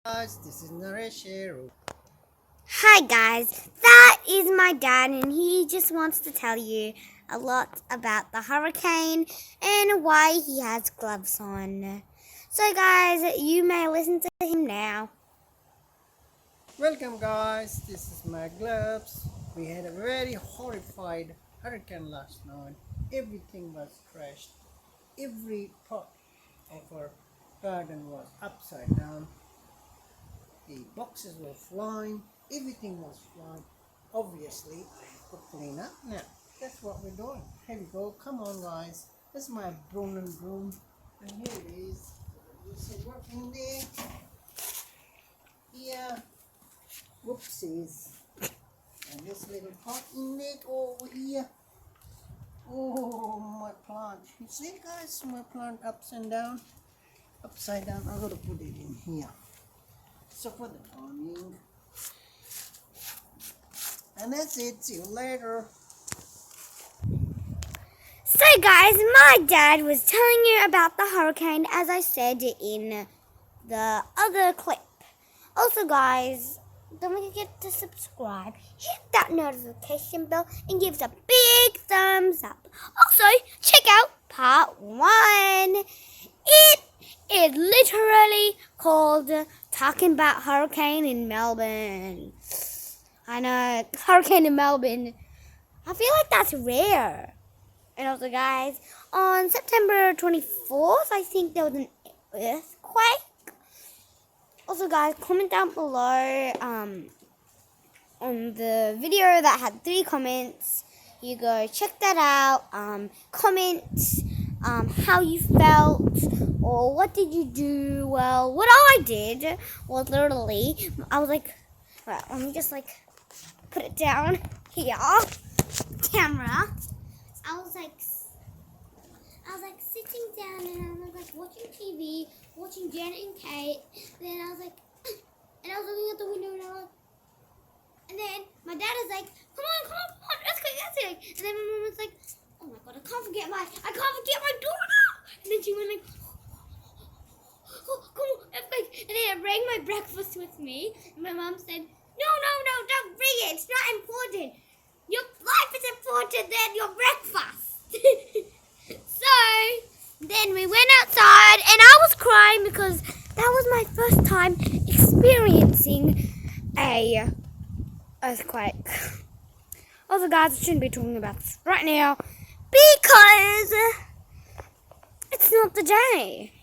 Guys, this is Naresh here. Hi guys, that is my dad and he just wants to tell you a lot about the hurricane and why he has gloves on. So guys, you may listen to him now. Welcome, guys. This is my gloves. We had a very horrified hurricane last night. Everything was crashed. Every part of our garden was upside down. The boxes were flying. Everything was flying. Obviously, I have to clean up now. That's what we're doing. Here we go. Come on, guys. This is my broom and broom. And here it is. You see working there. Here. Whoopsies. And this little pot in it over here. Oh, my plant. You see, guys, my plant upside down. Upside down. I'm going to put it in here. So for the timing. And that's it. See you later. So guys, my dad was telling you about the hurricane as I said in the other clip. Also guys, don't forget to subscribe, hit that notification bell, and give us a big thumbs up. Also, check out part 1. It is literally called Talking About Hurricane in Melbourne. I know, hurricane in Melbourne. I feel like that's rare. And also guys, on September 24th, I think there was an earthquake. Also guys, comment down below on the video that had 3 comments. You go check that out. Comment how you felt or what did you do. Well, what I did was literally, I was like, right, let me just like put it down here. Camera. I was like sitting down and I was like watching TV, watching Janet and Kate. Then I was like, and I was looking at the window and I was, and then my dad was like, come on, earthquake. And then my mom was like, oh my god, I can't forget my door now. And then she went like, oh, come on, earthquake. And then I bring my breakfast with me. And my mom said, no, don't bring it. It's not important. Your life is important than your breakfast. So, then we went outside and I was crying because that was my first time experiencing a earthquake. Also guys, I shouldn't be talking about this right now because it's not the day.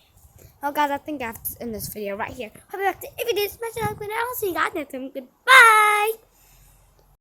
Oh guys, I think I have to end this video right here. Hope you liked it. If you did, smash the like button and I'll see you guys next time. Goodbye.